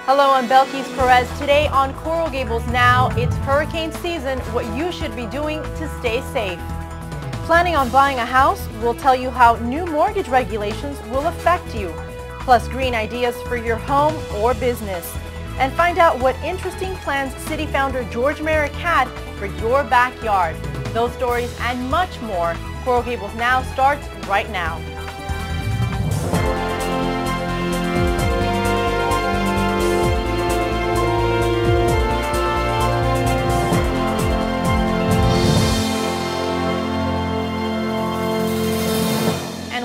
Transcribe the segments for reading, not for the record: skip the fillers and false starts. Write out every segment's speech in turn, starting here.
Hello, I'm Belkis Perez. Today on Coral Gables Now, it's hurricane season, what you should be doing to stay safe. Planning on buying a house? We'll tell you how new mortgage regulations will affect you. Plus green ideas for your home or business. And find out what interesting plans City Founder George Merrick had for your backyard. Those stories and much more. Coral Gables Now starts right now.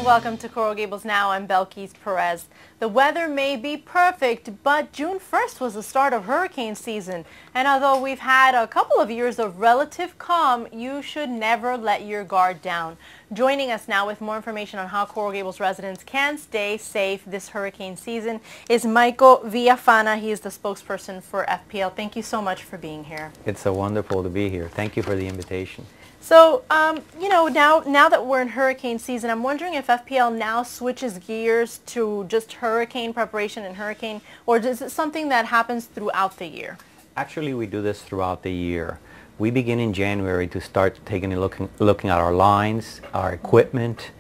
Welcome to Coral Gables Now. I'm Belkis Perez. The weather may be perfect, but June 1st was the start of hurricane season. And although we've had a couple of years of relative calm, you should never let your guard down. Joining us now with more information on how Coral Gables residents can stay safe this hurricane season is Michael Villafana. He is the spokesperson for FPL. Thank you so much for being here. It's so wonderful to be here. Thank you for the invitation. So, now that we're in hurricane season, I'm wondering if FPL now switches gears to just hurricane preparation and hurricane, or is it something that happens throughout the year? Actually, we do this throughout the year. We begin in January to start taking a looking at our lines, our equipment,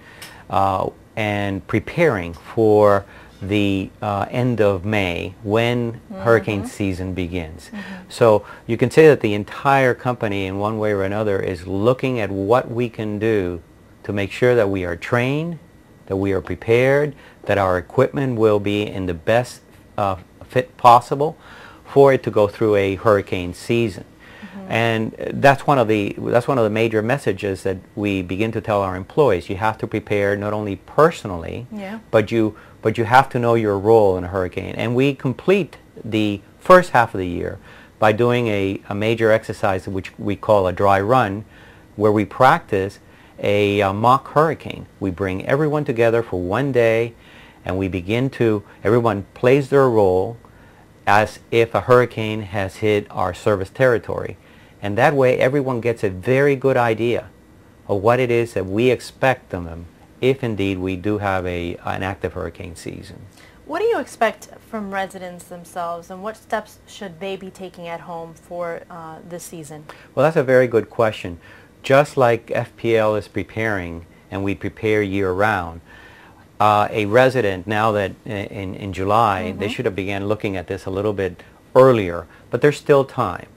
and preparing for the end of May when hurricane season begins. So you can say that the entire company in one way or another is looking at what we can do to make sure that we are trained, that we are prepared, that our equipment will be in the best fit possible for it to go through a hurricane season. And that's one of the major messages that we begin to tell our employees. You have to prepare not only personally, but you have to know your role in a hurricane. And we complete the first half of the year by doing a major exercise which we call a dry run, where we practice a mock hurricane. We bring everyone together for one day, and we begin to, everyone plays their role as if a hurricane has hit our service territory. And that way everyone gets a very good idea of what it is that we expect of them if indeed we do have an active hurricane season. What do you expect from residents themselves, and what steps should they be taking at home for this season? Well, that's a very good question. Just like FPL is preparing, and we prepare year-round, a resident, now that in July, they should have began looking at this a little bit earlier, but there's still time.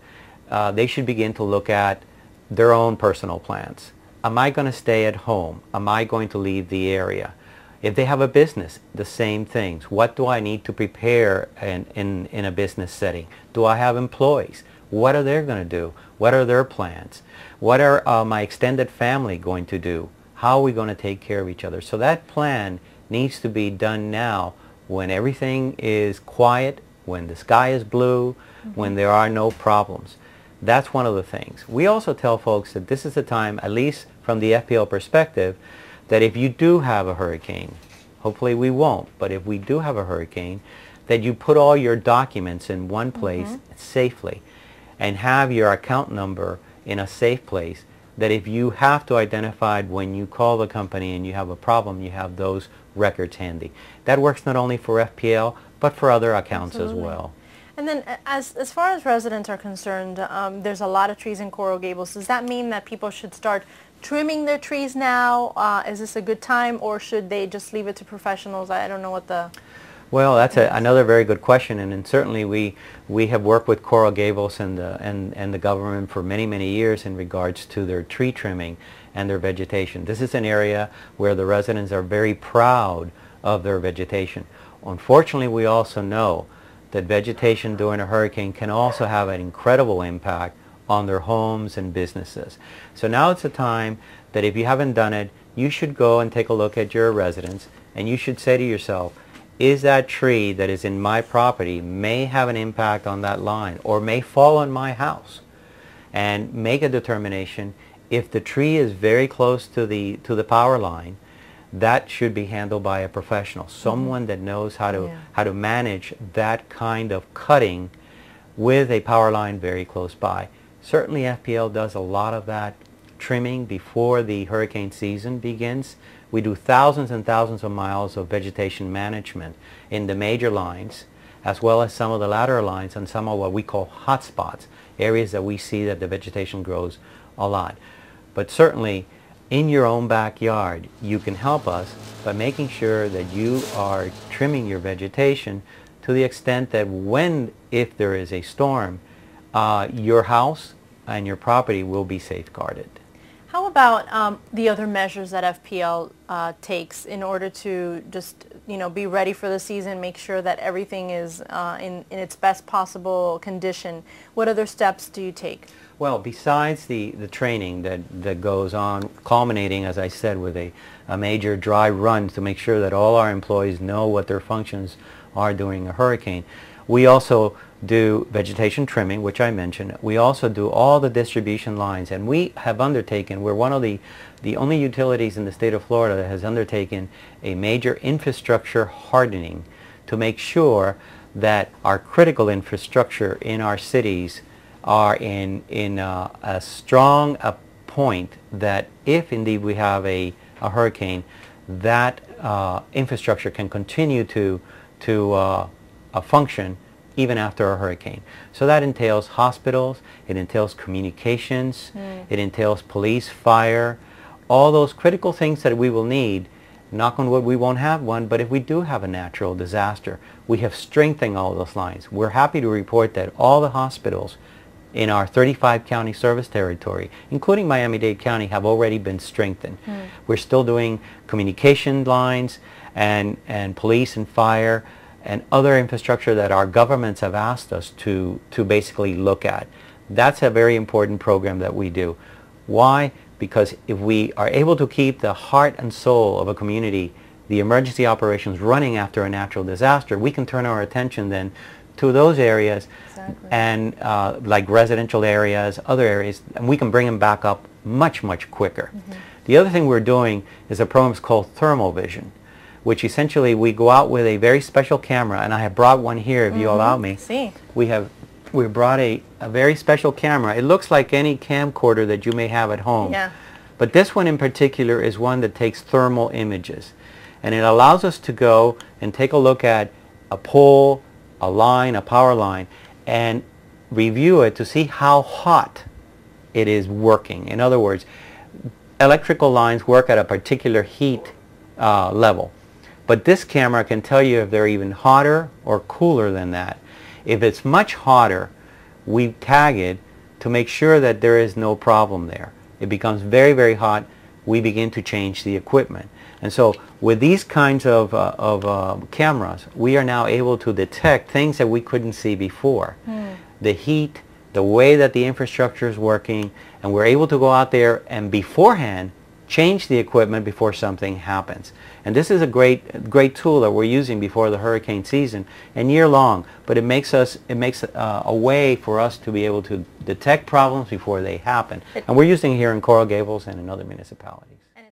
They should begin to look at their own personal plans. Am I going to stay at home? Am I going to leave the area? If they have a business, the same things. What do I need to prepare in a business setting? Do I have employees? What are they going to do? What are their plans? What are my extended family going to do? How are we going to take care of each other? So that plan needs to be done now when everything is quiet, when the sky is blue, when there are no problems. That's one of the things. We also tell folks that this is the time, at least from the FPL perspective, that if you do have a hurricane, hopefully we won't, but if we do have a hurricane, that you put all your documents in one place safely and have your account number in a safe place, that if you have to identify when you call the company and you have a problem, you have those records handy. That works not only for FPL, but for other accounts as well. And then as far as residents are concerned, there's a lot of trees in Coral Gables. Does that mean that people should start trimming their trees now? Is this a good time, or should they just leave it to professionals? I don't know what the... Well, that's another very good question, and certainly we have worked with Coral Gables and the government for many, many years in regards to their tree trimming and their vegetation. This is an area where the residents are very proud of their vegetation. Unfortunately, we also know that vegetation during a hurricane can also have an incredible impact on their homes and businesses. So now it's a time that if you haven't done it, you should go and take a look at your residence, and you should say to yourself, is that tree that is in my property may have an impact on that line or may fall on my house? And make a determination. If the tree is very close to the power line, that should be handled by a professional, someone that knows how to manage that kind of cutting with a power line very close by. Certainly FPL does a lot of that trimming before the hurricane season begins. We do thousands and thousands of miles of vegetation management in the major lines as well as some of the lateral lines and some of what we call hot spots, areas that we see that the vegetation grows a lot. But certainly, in your own backyard, you can help us by making sure that you are trimming your vegetation to the extent that if there is a storm, your house and your property will be safeguarded. How about the other measures that FPL takes in order to just, be ready for the season, make sure that everything is in its best possible condition? What other steps do you take? Well, besides the training that goes on, culminating, as I said, with a major dry run to make sure that all our employees know what their functions are during a hurricane, we also do vegetation trimming, which I mentioned. We also do all the distribution lines, and we have undertaken, we're one of the only utilities in the state of Florida that has undertaken a major infrastructure hardening to make sure that our critical infrastructure in our cities are in a strong point that if indeed we have a hurricane, that infrastructure can continue to function even after a hurricane. So that entails hospitals, it entails communications, it entails police, fire, all those critical things that we will need. Knock on wood, we won't have one, but if we do have a natural disaster, we have strengthened all those lines. We're happy to report that all the hospitals in our 35 county service territory, including Miami-Dade County, have already been strengthened. We're still doing communication lines and police and fire and other infrastructure that our governments have asked us to basically look at. That's a very important program that we do. Why? Because if we are able to keep the heart and soul of a community, the emergency operations running after a natural disaster, we can turn our attention then to those areas. Exactly. And like residential areas, other areas, and we can bring them back up much, much quicker. The other thing we're doing is a program called thermal vision, which essentially we go out with a very special camera, and I have brought one here if you allow me. See. We brought a very special camera. It looks like any camcorder that you may have at home. Yeah. But this one in particular is one that takes thermal images. And it allows us to go and take a look at a pole, a line, a power line, and review it to see how hot it is working. In other words, electrical lines work at a particular heat level. But this camera can tell you if they're even hotter or cooler than that. If it's much hotter, we tag it to make sure that there is no problem there. It becomes very, very hot, we begin to change the equipment. And so with these kinds of cameras, we are now able to detect things that we couldn't see before. The heat, the way that the infrastructure is working, and we're able to go out there and beforehand change the equipment before something happens. And this is a great tool that we're using before the hurricane season and year long, but it makes a way for us to be able to detect problems before they happen. And we're using it here in Coral Gables and in other municipalities.